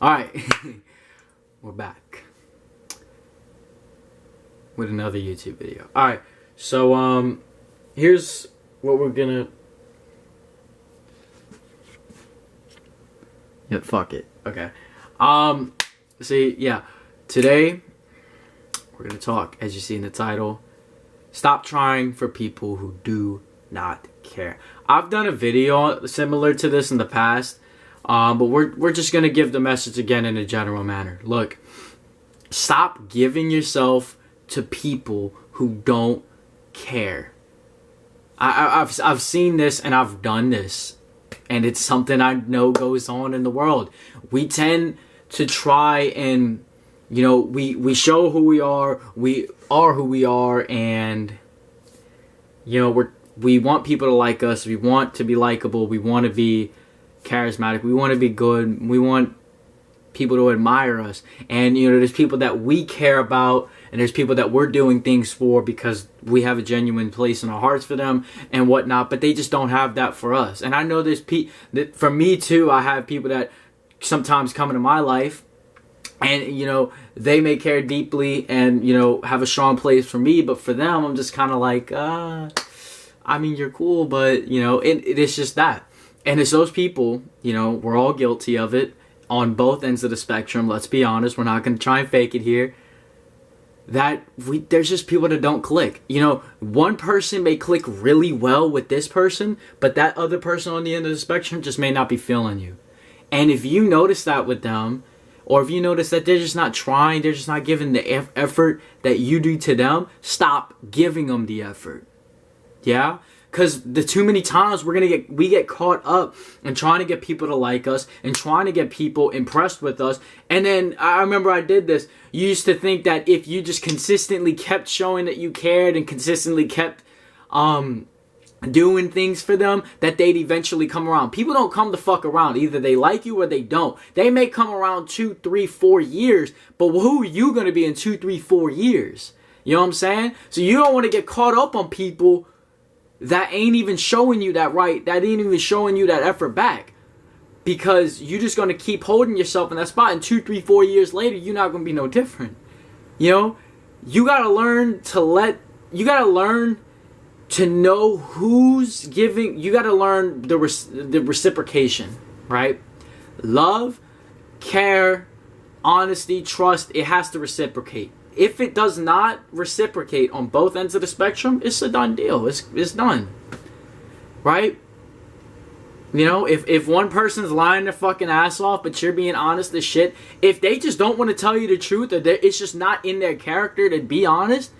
Alright, we're back with another YouTube video. Alright, so here's what we're gonna... Yeah, fuck it. Okay. See, yeah, today we're gonna talk, as you see in the title, stop trying for people who do not care. I've done a video similar to this in the past, but we're just gonna give the message again in a general manner. Look, stop giving yourself to people who don't care. I've seen this and I've done this, and it's something I know goes on in the world. We tend to try and, you know, we show who we are who we are, and, you know, we want people to like us, we want to be likable, we want to be charismatic, we want to be good, we want people to admire us. And, you know, there's people that we care about, and there's people that we're doing things for because we have a genuine place in our hearts for them and whatnot, but they just don't have that for us. And I know there's for me too, I have people that sometimes come into my life, and, you know, they may care deeply and, you know, have a strong place for me, but for them, I'm just kind of like, I mean, you're cool, but, you know, it's just that. And it's those people, you know, we're all guilty of it on both ends of the spectrum. Let's be honest. We're not going to try and fake it here. There's just people that don't click. You know, one person may click really well with this person, but that other person on the end of the spectrum just may not be feeling you. And if you notice that with them, or if you notice that they're just not trying, they're just not giving the effort that you do to them, stop giving them the effort. Yeah? Because the too many times we get caught up in trying to get people to like us and trying to get people impressed with us. And then I remember I did this. You used to think that if you just consistently kept showing that you cared and consistently kept doing things for them, that they'd eventually come around. People don't come the fuck around. Either they like you or they don't. They may come around 2, 3, 4 years, but who are you going to be in 2, 3, 4 years? You know what I'm saying? So you don't want to get caught up on people that ain't even showing you that ain't even showing you that effort back, because you're just going to keep holding yourself in that spot, and 2, 3, 4 years later, you're not going to be no different. You know, you got to learn to know who's giving. You got to learn the reciprocation, right? Love, care, honesty, trust, it has to reciprocate. If it does not reciprocate on both ends of the spectrum, it's a done deal. It's done. Right? You know, if one person's lying their fucking ass off, but you're being honest as shit, if they just don't want to tell you the truth, or it's just not in their character to be honest,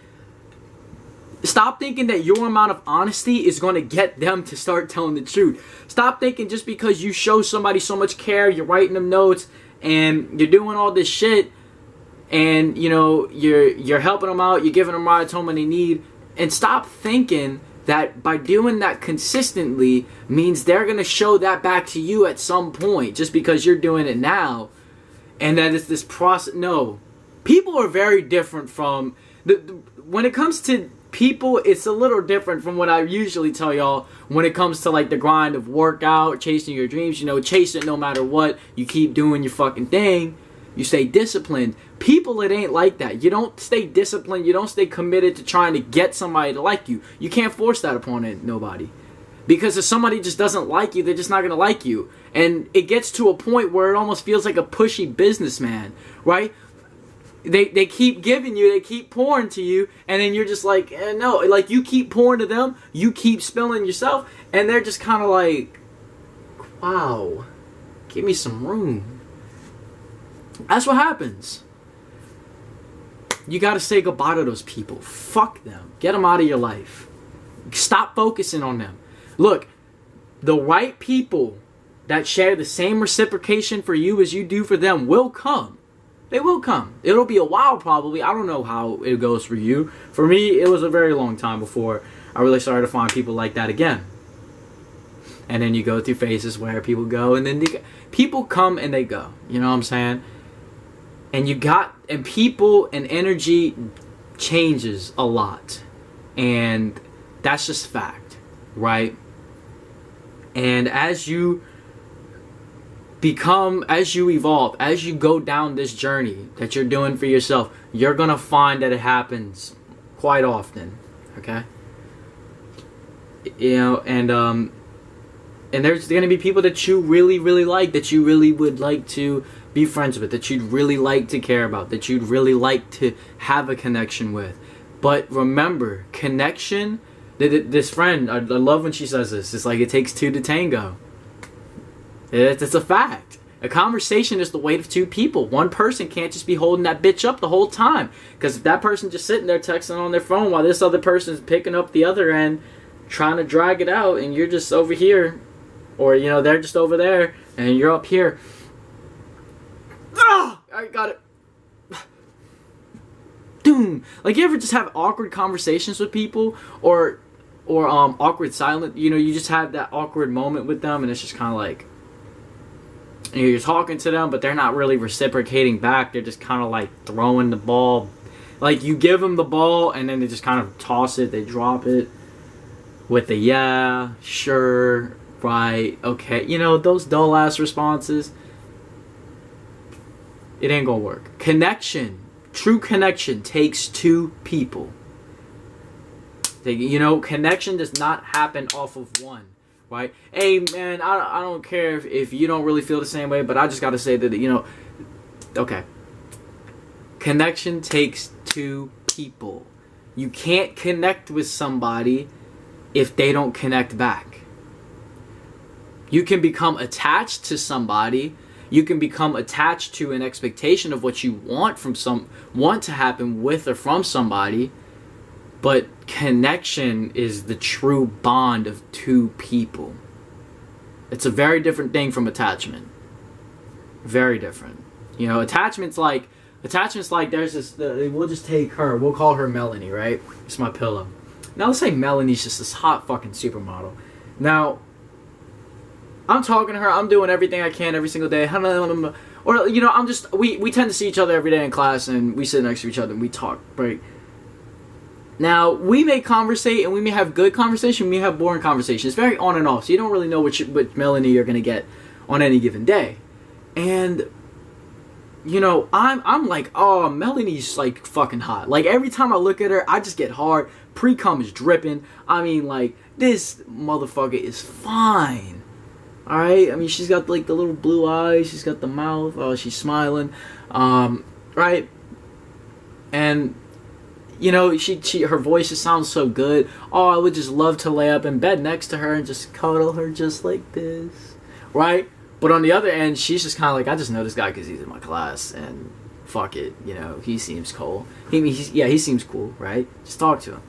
stop thinking that your amount of honesty is going to get them to start telling the truth. Stop thinking just because you show somebody so much care, you're writing them notes, and you're doing all this shit, and, you know, you're helping them out, you're giving them rides home when they need, and stop thinking that by doing that consistently means they're going to show that back to you at some point just because you're doing it now, and that it's this process. No. People are very different from... when it comes to people, it's a little different from what I usually tell y'all when it comes to, like, the grind of workout, chasing your dreams. You know, chase it no matter what. You keep doing your fucking thing. You stay disciplined. People, it ain't like that. You don't stay disciplined. You don't stay committed to trying to get somebody to like you. You can't force that upon nobody. Because if somebody just doesn't like you, they're just not going to like you. And it gets to a point where it almost feels like a pushy businessman, right? They keep giving you, they keep pouring to you, and then you're just like, no. Like, you keep pouring to them, you keep spilling yourself, and they're just kind of like, wow, give me some room. That's what happens. You gotta say goodbye to those people. Fuck them. Get them out of your life. Stop focusing on them. Look, the right people that share the same reciprocation for you as you do for them will come. They will come. It'll be a while probably. I don't know how it goes for you. For me, it was a very long time before I really started to find people like that again. And then you go through phases where people go, and then people come and they go. You know what I'm saying? And people and energy changes a lot. And that's just fact, right? And as you become, as you evolve, as you go down this journey that you're doing for yourself, you're going to find that it happens quite often. Okay? You know, and there's going to be people that you really, really like, that you really would like to be friends with, that you'd really like to care about, that you'd really like to have a connection with. But remember, connection, this friend, I love when she says this, it's like it takes two to tango. It's a fact. A conversation is the weight of two people. One person can't just be holding that bitch up the whole time. Because if that person just sitting there texting on their phone while this other person's picking up the other end, trying to drag it out, and you're just over here, or, you know, they're just over there, and you're up here. Ah! I got it. Doom. Like, you ever just have awkward conversations with people, or awkward silent, you know, you just have that awkward moment with them, and it's just kind of like, you know, you're talking to them, but they're not really reciprocating back. They're just kind of like throwing the ball. Like, you give them the ball, and then they just kind of toss it, they drop it with a yeah, sure, right, okay. You know, those dull ass responses, it ain't gonna work. Connection, true connection takes two people. You know, connection does not happen off of one, right? Hey, man, I don't care if you don't really feel the same way, but I just gotta say that, you know, okay. Connection takes two people. You can't connect with somebody if they don't connect back. You can become attached to somebody. You can become attached to an expectation of what you want to happen with or from somebody. But connection is the true bond of two people. It's a very different thing from attachment. Very different. You know, attachment's like there's this, we'll just take her, we'll call her Melanie, right? It's my pillow. Now let's say Melanie's just this hot fucking supermodel. Now, I'm talking to her, I'm doing everything I can every single day. Or, you know, we tend to see each other every day in class, and we sit next to each other and we talk, right? Now, we may conversate, and we may have good conversation, we may have boring conversation. It's very on and off, so you don't really know what Melanie you're going to get on any given day. And, you know, I'm like, oh, Melanie's, like, fucking hot. Like, every time I look at her, I just get hard. Pre-cum is dripping. I mean, like, this motherfucker is fine. Alright? I mean, she's got, like, the little blue eyes. She's got the mouth. Oh, she's smiling. Right? And, you know, her voice just sounds so good. Oh, I would just love to lay up in bed next to her and just cuddle her just like this. Right? But on the other end, she's just kind of like, I just know this guy because he's in my class, and fuck it, you know, he seems cool. He seems cool, right? Just talk to him.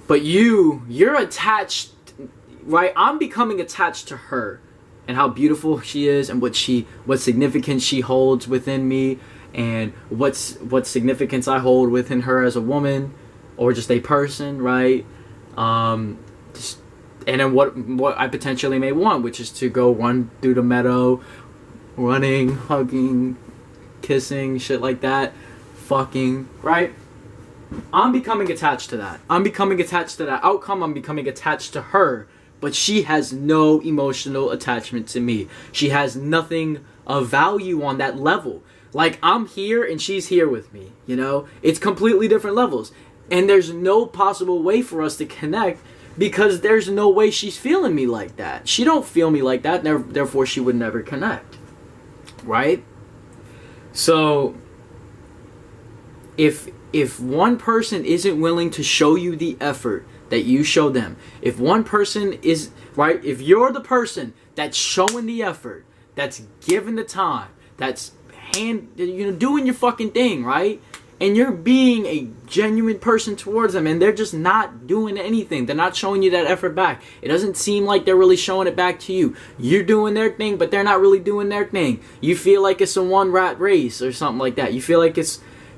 But you're attached, right? I'm becoming attached to her and how beautiful she is, and what significance she holds within me, and what significance I hold within her as a woman, or just a person, right? And then what I potentially may want, which is to go run through the meadow, running, hugging, kissing, shit like that, fucking, right? I'm becoming attached to that. I'm becoming attached to that outcome. I'm becoming attached to her. But she has no emotional attachment to me. She has nothing of value on that level. Like, I'm here and she's here with me, you know? It's completely different levels. And there's no possible way for us to connect, because there's no way she's feeling me like that. She don't feel me like that, therefore she would never connect. Right? So, if one person isn't willing to show you the effort that you show them, if one person is, right, if you're the person that's showing the effort, that's giving the time, that's doing your fucking thing, right? And you're being a genuine person towards them, and they're just not doing anything. They're not showing you that effort back. It doesn't seem like they're really showing it back to you. You're doing their thing, but they're not really doing their thing. You feel like it's a one-rat race or something like that. You feel like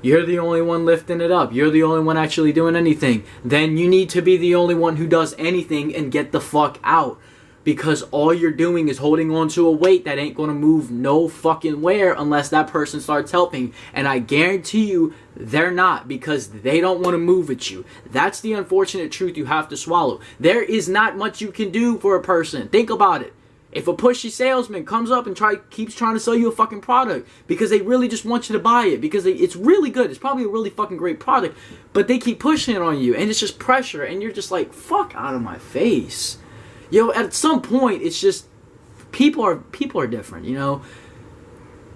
you're the only one lifting it up. You're the only one actually doing anything. Then you need to be the only one who does anything and get the fuck out. Because all you're doing is holding on to a weight that ain't going to move no fucking where unless that person starts helping. And I guarantee you, they're not, because they don't want to move with you. That's the unfortunate truth you have to swallow. There is not much you can do for a person. Think about it. If a pushy salesman comes up and keeps trying to sell you a fucking product because they really just want you to buy it because it's really good, it's probably a really fucking great product, but they keep pushing it on you and it's just pressure and you're just like, fuck out of my face. At some point it's just people are different,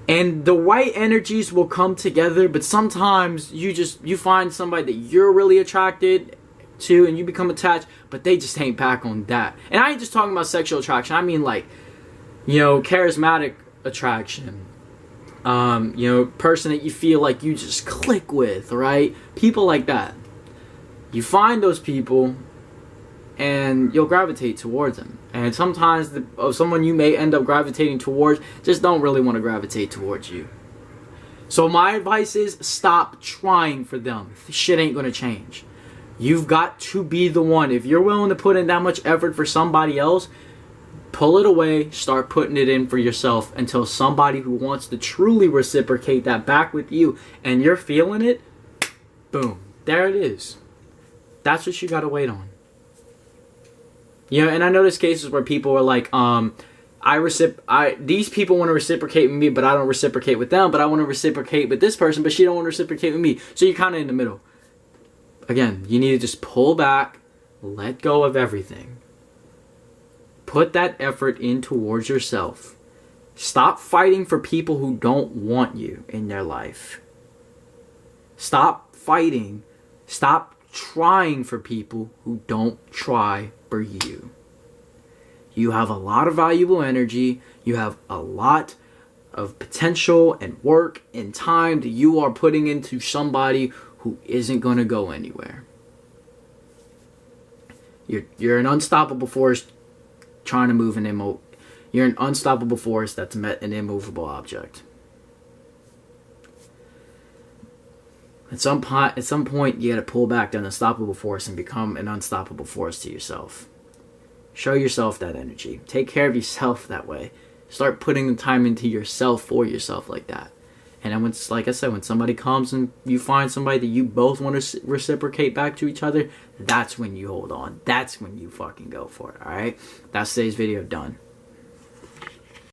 and the right energies will come together, but sometimes you find somebody that you're really attracted to and you become attached, but they just ain't back on that. And I ain't just talking about sexual attraction. I mean like, charismatic attraction. Person that you feel like you just click with, right? People like that. You find those people and you'll gravitate towards them. And sometimes someone you may end up gravitating towards just don't really want to gravitate towards you. So my advice is stop trying for them. This shit ain't gonna change. You've got to be the one. If you're willing to put in that much effort for somebody else, pull it away, start putting it in for yourself until somebody who wants to truly reciprocate that back with you and you're feeling it, boom, there it is. That's what you gotta wait on. And I know there's cases where people are like, these people want to reciprocate with me, but I don't reciprocate with them, but I want to reciprocate with this person, but she don't want to reciprocate with me. So you're kind of in the middle. Again, you need to just pull back, let go of everything. Put that effort in towards yourself. Stop fighting for people who don't want you in their life. Stop fighting. Stop trying for people who don't try for you. You have a lot of valuable energy. You have a lot of potential and work and time that you are putting into somebody who isn't going to go anywhere. You're an unstoppable force trying to move you're an unstoppable force that's met an immovable object. At some point, you got to pull back that unstoppable force and become an unstoppable force to yourself. Show yourself that energy. Take care of yourself that way. Start putting the time into yourself for yourself like that. And then like I said, when somebody comes and you find somebody that you both want to reciprocate back to each other, that's when you hold on. That's when you fucking go for it, alright? That's today's video done.